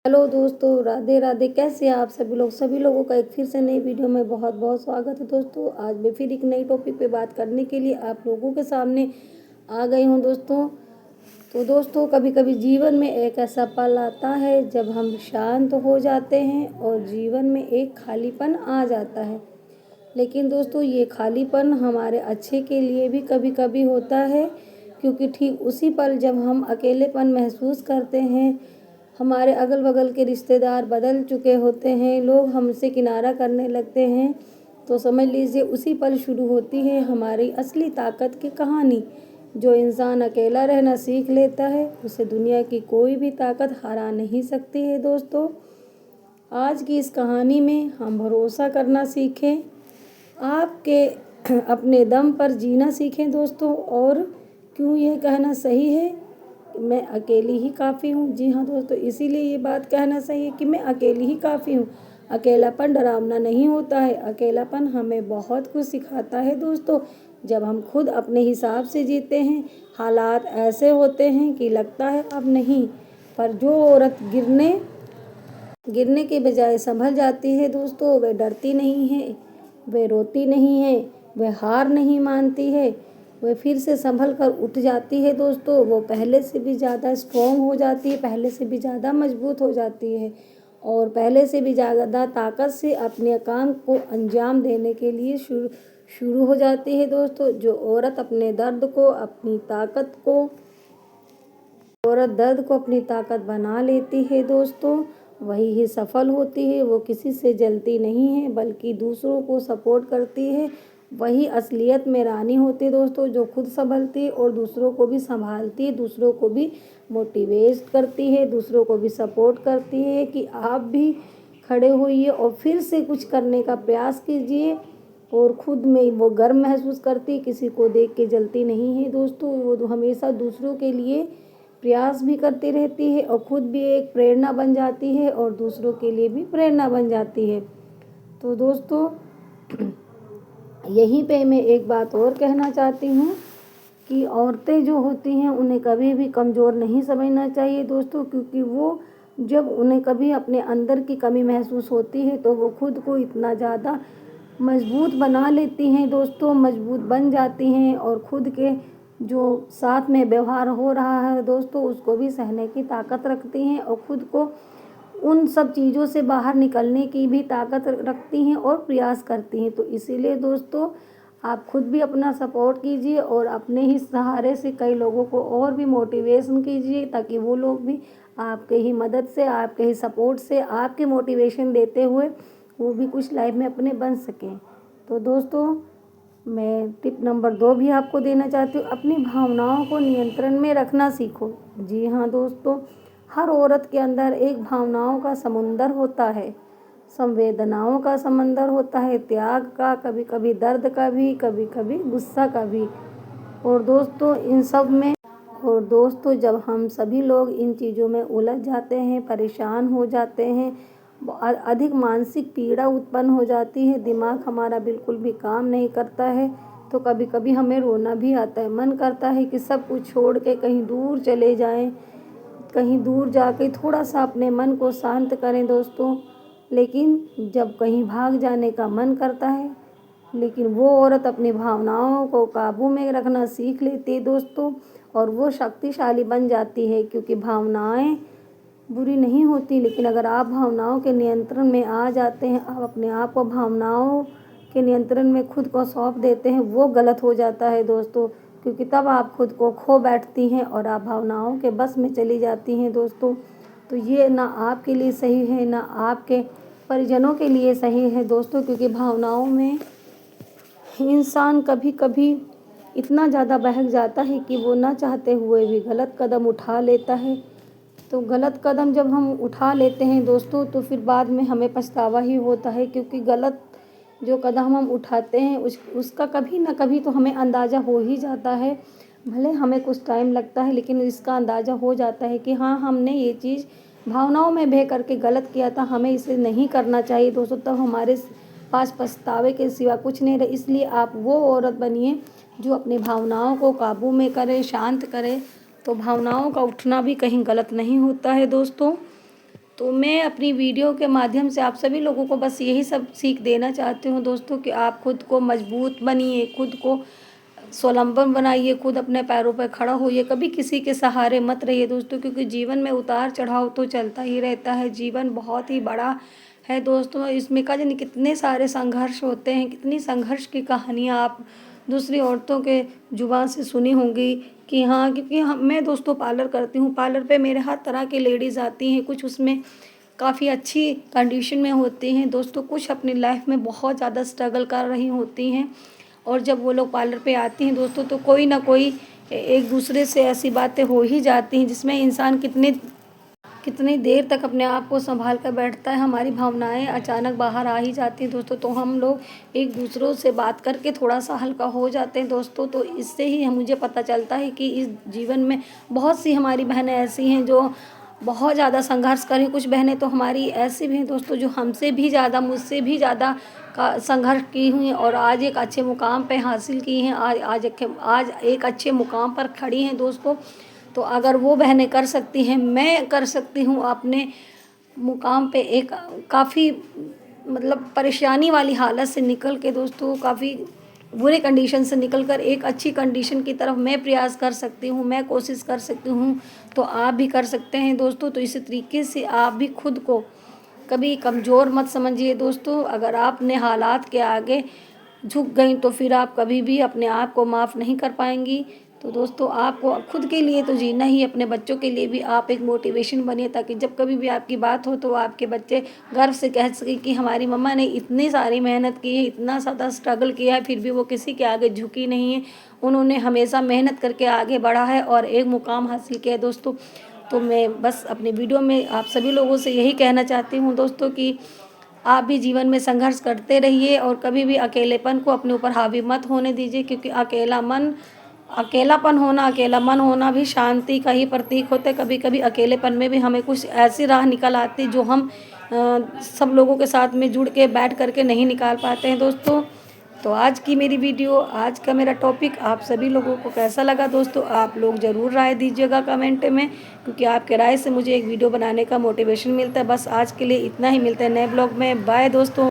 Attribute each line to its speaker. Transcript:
Speaker 1: Hello दोस्तों, राधे राधे। कैसे हैं आप सभी लोगों का एक फिर से नई वीडियो में बहुत बहुत स्वागत है। दोस्तों आज मैं फिर एक नई टॉपिक पे बात करने के लिए आप लोगों के सामने आ गई हूँ। दोस्तों कभी कभी जीवन में एक ऐसा पल आता है जब हम शांत हो जाते हैं और जीवन में एक खालीपन आ जाता है। लेकिन दोस्तों ये खालीपन हमारे अच्छे के लिए भी कभी कभी होता है, क्योंकि ठीक उसी पल जब हम अकेलेपन महसूस करते हैं, हमारे अगल बगल के रिश्तेदार बदल चुके होते हैं, लोग हमसे किनारा करने लगते हैं, तो समझ लीजिए उसी पल शुरू होती है हमारी असली ताकत की कहानी। जो इंसान अकेला रहना सीख लेता है उसे दुनिया की कोई भी ताकत हरा नहीं सकती है। दोस्तों आज की इस कहानी में हम भरोसा करना सीखें, आपके अपने दम पर जीना सीखें दोस्तों। और क्यों यह कहना सही है कि मैं अकेली ही काफ़ी हूँ। जी हाँ दोस्तों, इसीलिए ये बात कहना सही है कि मैं अकेली ही काफ़ी हूँ। अकेलापन डरावना नहीं होता है, अकेलापन हमें बहुत कुछ सिखाता है दोस्तों। जब हम खुद अपने हिसाब से जीते हैं, हालात ऐसे होते हैं कि लगता है अब नहीं, पर जो औरत गिरने के बजाय संभल जाती है दोस्तों, वह डरती नहीं है, वह रोती नहीं है, वह हार नहीं मानती है, वह फिर से संभल कर उठ जाती है दोस्तों। वो पहले से भी ज़्यादा स्ट्रॉन्ग हो जाती है, पहले से भी ज़्यादा मजबूत हो जाती है और पहले से भी ज़्यादा ताकत से अपने काम को अंजाम देने के लिए शुरू हो जाती है दोस्तों। जो औरत दर्द को अपनी ताकत बना लेती है दोस्तों, वही ही सफल होती है। वो किसी से जलती नहीं है बल्कि दूसरों को सपोर्ट करती है। वही असलियत में रानी होती है दोस्तों, जो खुद संभलती है और दूसरों को भी संभालती है, दूसरों को भी मोटिवेट करती है, दूसरों को भी सपोर्ट करती है कि आप भी खड़े होइए और फिर से कुछ करने का प्रयास कीजिए। और खुद में वो गर्व महसूस करती है, किसी को देख के जलती नहीं है दोस्तों। वो हमेशा दूसरों के लिए प्रयास भी करती रहती है और खुद भी एक प्रेरणा बन जाती है और दूसरों के लिए भी प्रेरणा बन जाती है। तो दोस्तों यहीं पे मैं एक बात और कहना चाहती हूँ कि औरतें जो होती हैं उन्हें कभी भी कमज़ोर नहीं समझना चाहिए दोस्तों, क्योंकि वो जब उन्हें कभी अपने अंदर की कमी महसूस होती है तो वो खुद को इतना ज़्यादा मजबूत बना लेती हैं दोस्तों, मजबूत बन जाती हैं और खुद के जो साथ में व्यवहार हो रहा है दोस्तों उसको भी सहने की ताकत रखती हैं और खुद को उन सब चीज़ों से बाहर निकलने की भी ताकत रखती हैं और प्रयास करती हैं। तो इसीलिए दोस्तों आप खुद भी अपना सपोर्ट कीजिए और अपने ही सहारे से कई लोगों को और भी मोटिवेशन कीजिए, ताकि वो लोग भी आपके ही मदद से, आपके ही सपोर्ट से, आपके मोटिवेशन देते हुए वो भी कुछ लाइफ में अपने बन सकें। तो दोस्तों मैं टिप नंबर 2 भी आपको देना चाहती हूँ, अपनी भावनाओं को नियंत्रण में रखना सीखो। जी हाँ दोस्तों, हर औरत के अंदर एक भावनाओं का समुंदर होता है, संवेदनाओं का समंदर होता है, त्याग का, कभी कभी दर्द का भी, कभी कभी गुस्सा का भी। और दोस्तों जब हम सभी लोग इन चीज़ों में उलझ जाते हैं, परेशान हो जाते हैं, अधिक मानसिक पीड़ा उत्पन्न हो जाती है, दिमाग हमारा बिल्कुल भी काम नहीं करता है, तो कभी कभी हमें रोना भी आता है। मन करता है कि सब कुछ छोड़ के कहीं दूर चले जाएं, कहीं दूर जाके थोड़ा सा अपने मन को शांत करें दोस्तों। लेकिन जब कहीं भाग जाने का मन करता है, लेकिन वो औरत अपनी भावनाओं को काबू में रखना सीख लेती है दोस्तों, और वो शक्तिशाली बन जाती है। क्योंकि भावनाएं बुरी नहीं होती, लेकिन अगर आप भावनाओं के नियंत्रण में आ जाते हैं, आप अपने आप को भावनाओं के नियंत्रण में खुद को सौंप देते हैं, वो गलत हो जाता है दोस्तों। क्योंकि तब आप खुद को खो बैठती हैं और आप भावनाओं के बस में चली जाती हैं दोस्तों। तो ये ना आपके लिए सही है, ना आपके परिजनों के लिए सही है दोस्तों, क्योंकि भावनाओं में इंसान कभी कभी इतना ज़्यादा बहक जाता है कि वो ना चाहते हुए भी गलत कदम उठा लेता है। तो गलत कदम जब हम उठा लेते हैं दोस्तों, तो फिर बाद में हमें पछतावा ही होता है, क्योंकि गलत जो कदम हम उठाते हैं उसका कभी ना कभी तो हमें अंदाज़ा हो ही जाता है। भले हमें कुछ टाइम लगता है, लेकिन इसका अंदाज़ा हो जाता है कि हाँ, हमने ये चीज़ भावनाओं में बह करके गलत किया था, हमें इसे नहीं करना चाहिए दोस्तों। तब हमारे पास पछतावे के सिवा कुछ नहीं रहे। इसलिए आप वो औरत बनिए जो अपनी भावनाओं को काबू में करे, शांत करे। तो भावनाओं का उठना भी कहीं गलत नहीं होता है दोस्तों। तो मैं अपनी वीडियो के माध्यम से आप सभी लोगों को बस यही सब सीख देना चाहती हूँ दोस्तों कि आप खुद को मजबूत बनिए, खुद को स्वावलंबन बनाइए, खुद अपने पैरों पर खड़ा होइए, कभी किसी के सहारे मत रहिए दोस्तों, क्योंकि जीवन में उतार चढ़ाव तो चलता ही रहता है। जीवन बहुत ही बड़ा है दोस्तों, इसमें का जाने कितने सारे संघर्ष होते हैं, कितनी संघर्ष की कहानियाँ आप दूसरी औरतों के जुबान से सुनी होंगी कि हाँ, क्योंकि मैं दोस्तों पार्लर करती हूँ। पार्लर पे मेरे हर तरह की लेडीज़ आती हैं, कुछ उसमें काफ़ी अच्छी कंडीशन में होती हैं दोस्तों, कुछ अपनी लाइफ में बहुत ज़्यादा स्ट्रगल कर रही होती हैं। और जब वो लोग पार्लर पे आती हैं दोस्तों, तो कोई ना कोई एक दूसरे से ऐसी बातें हो ही जाती हैं जिसमें इंसान कितनी देर तक अपने आप को संभाल कर बैठता है। हमारी भावनाएं अचानक बाहर आ ही जाती हैं दोस्तों, तो हम लोग एक दूसरों से बात करके थोड़ा सा हल्का हो जाते हैं दोस्तों। तो इससे ही मुझे पता चलता है कि इस जीवन में बहुत सी हमारी बहनें ऐसी हैं जो बहुत ज़्यादा संघर्ष करें। कुछ बहनें तो हमारी ऐसी भी हैं दोस्तों जो हमसे भी ज़्यादा, मुझसे भी ज़्यादा का संघर्ष की हुई हैं और आज एक अच्छे मुकाम पे हासिल की हैं, आज एक अच्छे मुकाम पर खड़ी हैं दोस्तों। तो अगर वो बहनें कर सकती हैं, मैं कर सकती हूँ अपने मुकाम पे एक काफ़ी मतलब परेशानी वाली हालत से निकल के दोस्तों, काफ़ी बुरे कंडीशन से निकल कर एक अच्छी कंडीशन की तरफ मैं प्रयास कर सकती हूँ, मैं कोशिश कर सकती हूँ, तो आप भी कर सकते हैं दोस्तों। तो इसी तरीके से आप भी खुद को कभी कमज़ोर मत समझिए दोस्तों। अगर आपने हालात के आगे झुक गई तो फिर आप कभी भी अपने आप को माफ़ नहीं कर पाएंगी। तो दोस्तों, आपको खुद के लिए तो जीना ही, अपने बच्चों के लिए भी आप एक मोटिवेशन बनिए, ताकि जब कभी भी आपकी बात हो तो आपके बच्चे गर्व से कह सकें कि हमारी मम्मा ने इतनी सारी मेहनत की है, इतना ज़्यादा स्ट्रगल किया है, फिर भी वो किसी के आगे झुकी नहीं है। उन्होंने हमेशा मेहनत करके आगे बढ़ा है और एक मुकाम हासिल किया है दोस्तों। तो मैं बस अपनी वीडियो में आप सभी लोगों से यही कहना चाहती हूँ दोस्तों कि आप भी जीवन में संघर्ष करते रहिए और कभी भी अकेलेपन को अपने ऊपर हावी मत होने दीजिए, क्योंकि अकेला मन होना भी शांति का ही प्रतीक होता है। कभी कभी अकेलेपन में भी हमें कुछ ऐसी राह निकल आती जो हम सब लोगों के साथ में जुड़ के बैठ करके नहीं निकाल पाते हैं दोस्तों। तो आज की मेरी वीडियो, आज का मेरा टॉपिक आप सभी लोगों को कैसा लगा दोस्तों, आप लोग ज़रूर राय दीजिएगा कमेंट में, क्योंकि आपके राय से मुझे एक वीडियो बनाने का मोटिवेशन मिलता है। बस आज के लिए इतना ही, मिलता है नए ब्लॉग में। बाय दोस्तों।